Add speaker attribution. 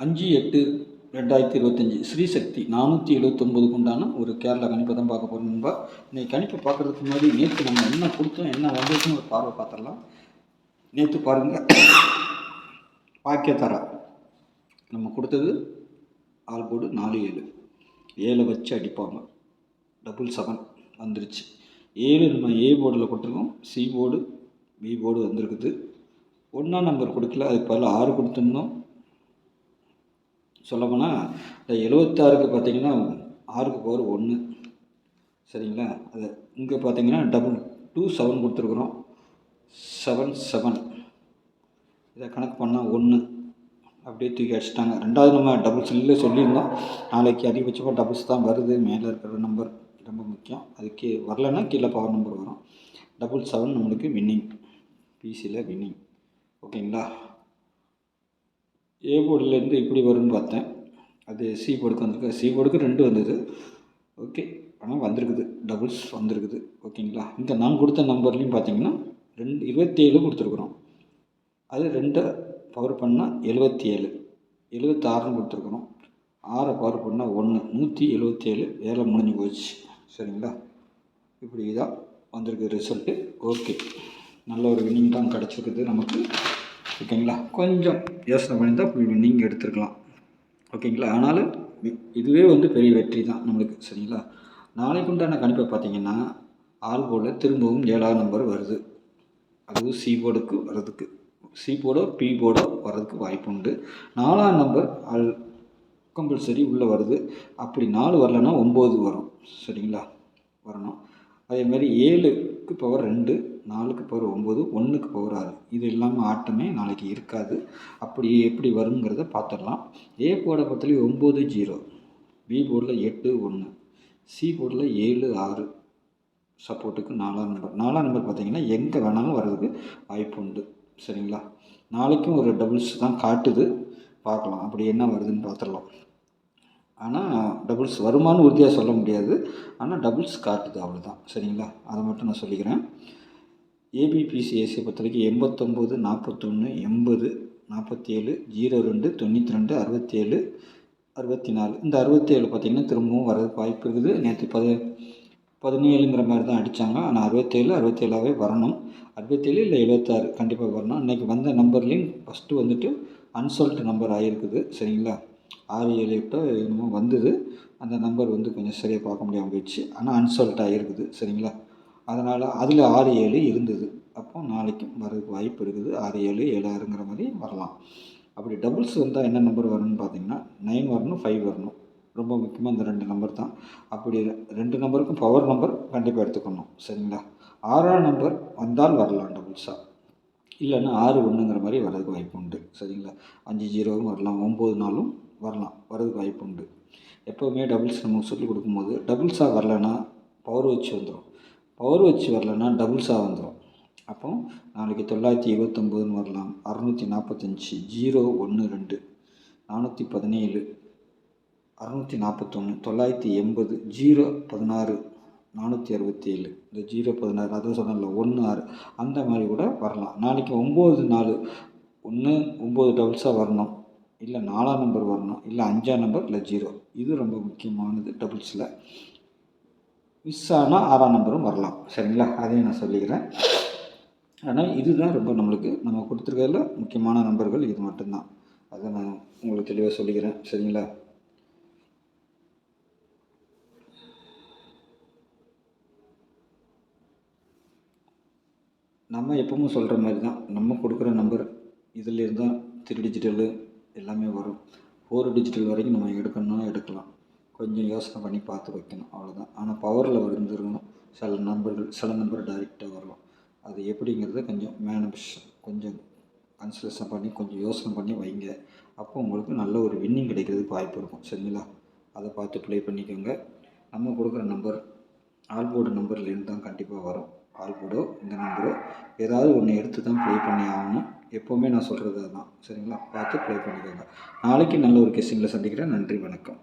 Speaker 1: 5/8/2025 ஸ்ரீசக்தி 479க்கு உண்டான ஒரு கேரளா கணிப்பை தான் பார்க்க போகிறோம் நண்பா. இன்றைக்கி கணிப்பை பார்க்குறதுக்கு முன்னாடி நேற்று நம்ம என்ன கொடுத்தோம் என்ன வந்திருக்குன்னு ஒரு பார்வை பார்த்துடலாம். நேற்று பாருங்கள், பாக்கியத்தாரா நம்ம கொடுத்தது ஆல் போர்டு 4 7 வச்சு அடிப்பாங்க, 7 வந்துருச்சு. 7 நம்ம ஏ போர்டில் கொடுத்துருக்கோம், சி போர்டு பி போர்டு வந்திருக்குது. 1ஆம் நம்பர் கொடுக்கல, அதுக்கு பதில் 6 கொடுத்துருந்தோம். சொல்லப்போனால் இந்த 76க்கு பார்த்திங்கன்னா 6க்கு பவர் 1, சரிங்களா. அது இங்கே பார்த்திங்கன்னா 227 கொடுத்துருக்குறோம், 7 இதை கணக்கு பண்ணால் 1 அப்படியே தூக்கி அடிச்சிட்டாங்க. ரெண்டாவது நம்ம டபுள்ஸ் இல்லை சொல்லியிருந்தோம், நாளைக்கு அதிகபட்சமாக டபுள்ஸ் தான் வருது. மேலே இருக்கிற நம்பர் ரொம்ப முக்கியம், அதுக்கு வரலைன்னா கீழே பவர் நம்பர் வரும். 7 நம்மளுக்கு வின்னிங், பிசியில் வின்னிங். ஓகேங்களா. ஏ போர்டுலேருந்து இப்படி வரும்னு பார்த்தேன், அது சி போர்டுக்கு வந்திருக்கு. சி போர்டுக்கு 2 வந்தது, ஓகே. ஆனால் வந்திருக்குது, டபுள்ஸ் வந்திருக்குது. ஓகேங்களா. இந்த நான் கொடுத்த நம்பர்லேயும் பார்த்தீங்கன்னா 27 கொடுத்துருக்குறோம். அது 2 பவர் பண்ணால் 77, 76ன்னு கொடுத்துருக்குறோம். 6 பவர் பண்ணால் 1, 177. வேலை முடிஞ்சு போச்சு, சரிங்களா. இப்படி தான் வந்திருக்கு ரிசல்ட்டு. ஓகே, நல்ல ஒரு வின்னிங் தான் கிடச்சிருக்குது நமக்கு. ஓகேங்களா. கொஞ்சம் யோசனை பண்ணி தான் வின்னிங் எடுத்துருக்கலாம். ஓகேங்களா. ஆனாலும் இதுவே பெரிய வெற்றி தான் நம்மளுக்கு, சரிங்களா. நாளைக்கு உண்டான கணிப்பை பார்த்தீங்கன்னா ஆல் போர்டில் திரும்பவும் 7ஆம் நம்பர் வருது. அதுவும் சி போர்டுக்கு வர்றதுக்கு, சி போர்டோ பி போர்டோ வர்றதுக்கு வாய்ப்பு உண்டு. 4ஆம் நம்பர் ஆல் கம்பல்சரி உள்ளே வருது. அப்படி 4 வரலன்னா 9 வரும், சரிங்களா, வரணும். அதேமாதிரி 7க்கு பவர் 2, 4க்கு பவர் 9, 1க்கு பவர் 6. இது இல்லாமல் ஆட்டமே நாளைக்கு இருக்காது. அப்படி எப்படி வருங்கிறத பார்த்துடலாம். ஏ போர்டை பொறுத்தவரைக்கும் 9 0, பி போர்டில் 8 1, சி போர்டில் 7 6 சப்போர்ட்டுக்கு 4ஆம் நம்பர் பார்த்திங்கன்னா எங்கே வேணாலும் வர்றதுக்கு வாய்ப்பு உண்டு, சரிங்களா. நாளைக்கும் ஒரு டபுள்ஸ் தான் காட்டுது, பார்க்கலாம் அப்படி என்ன வருதுன்னு பார்த்துடலாம். ஆனால் டபுள்ஸ் வருமானு உறுதியாக சொல்ல முடியாது, ஆனால் டபுள்ஸ் காட்டுது, அவ்வளோதான், சரிங்களா. அதை மட்டும் நான் சொல்லிக்கிறேன். ஏபிபிசிஎஸ்சியை பொறுத்த வரைக்கும் 89 41 80 47 02 92 67 64. இந்த 67 பார்த்திங்கன்னா திரும்பவும் வர்றதுக்கு வாய்ப்பு இருக்குது. நேற்று 17ங்கிற மாதிரி தான் அடித்தாங்க, ஆனால் 67 வரணும். 67 இல்லை 76 கண்டிப்பாக வரணும். இன்றைக்கி வந்த நம்பர்லேயும் ஃபஸ்ட்டு அன்சால்ட் நம்பர் ஆகிருக்குது, சரிங்களா. 6 7 8 என்னமோ வந்தது, அந்த நம்பர் கொஞ்சம் சரியாக பார்க்க முடியாமல் போயிடுச்சு. ஆனால் அன்சால்ட் ஆகிருக்குது, சரிங்களா. அதனால் அதில் 6 7 இருந்தது. அப்போ நாளைக்கும் வரதுக்கு வாய்ப்பு இருக்குது. 6 7 7 6ங்கிற மாதிரி வரலாம். அப்படி டபுள்ஸ் வந்தால் என்ன நம்பர் வரணும்னு பார்த்தீங்கன்னா 9 வரணும், 5 வரணும். ரொம்ப முக்கியமாக இந்த 2 நம்பர் தான். அப்படி 2 நம்பருக்கும் பவர் நம்பர் கண்டிப்பாக எடுத்துக்கணும், சரிங்களா. 6ஆம் நம்பர் வந்தால் வரலாம் டபுள்ஸாக, இல்லைன்னா 6 1ங்கிற மாதிரி வர்றதுக்கு வாய்ப்பு உண்டு, சரிங்களா. 5 0வும் வரலாம், 9 4ம் வரலாம், வர்றதுக்கு வாய்ப்பு உண்டு. எப்போவுமே டபுள்ஸ் நம்ம சொல்லிக் கொடுக்கும்போது டபுள்ஸாக வரலைன்னா பவர் வச்சு வந்துடும், பவர் வச்சு வரலைன்னா டபுள்ஸாக வந்துடும். அப்போ நாளைக்கு 929 வரலாம், 645 0 1 2 417 641 980 0 16 467. இந்த 0 16 அதான் சொன்னல 1 6 அந்த மாதிரி கூட வரலாம். நாளைக்கு 9 4 1 9 டபுள்ஸாக வரணும், இல்லை 4ஆம் நம்பர் வரணும், இல்லை 5ஆம் நம்பர், இல்லை 0. இது ரொம்ப முக்கியமானது டபுள்ஸில். மிஸ் ஆனால் 6ஆம் நம்பரும் வரலாம், சரிங்களா. அதையும் நான் சொல்லிக்கிறேன். ஆனால் இதுதான் ரொம்ப நம்மளுக்கு நம்ம கொடுத்துருக்கிறதுல முக்கியமான நம்பர்கள் இது மட்டும்தான். அதை நான் உங்களுக்கு தெளிவாக சொல்லிக்கிறேன், சரிங்களா. நம்ம எப்பவும் சொல்கிற மாதிரி தான் நம்ம கொடுக்குற நம்பர் இதிலேருந்து தான் 3 டிஜிட்டலு எல்லாமே வரும். 4 டிஜிட்டல் வரைக்கும் நம்ம எடுக்கணும்னா எடுக்கலாம், கொஞ்சம் யோசனை பண்ணி பார்த்து வைக்கணும், அவ்வளோதான். ஆனால் பவரில் வந்துருக்கணும். சில நம்பர் டைரெக்டாக வரலாம். அது எப்படிங்கிறத கொஞ்சம் கன்சிடரேஷன் பண்ணி கொஞ்சம் யோசனை பண்ணி வைங்க. அப்போ உங்களுக்கு நல்ல ஒரு வின்னிங் கிடைக்கிறதுக்கு வாய்ப்பு இருக்கும், சரிங்களா. அதை பார்த்து ப்ளே பண்ணிக்கோங்க. நம்ம கொடுக்குற நம்பர் ஆல் போர்டு நம்பர்லேருந்து தான் கண்டிப்பாக வரும். ஆல் போர்டோ இந்த நம்பரோ ஏதாவது ஒன்று எடுத்து தான் ப்ளே பண்ணி ஆகணும். எப்போவுமே நான் சொல்கிறது அதுதான், சரிங்களா. பார்த்து ப்ளே பண்ணிக்கோங்க. நாளைக்கு நல்ல ஒரு கெஸ்டிங்கில் சந்திக்கிறேன். நன்றி, வணக்கம்.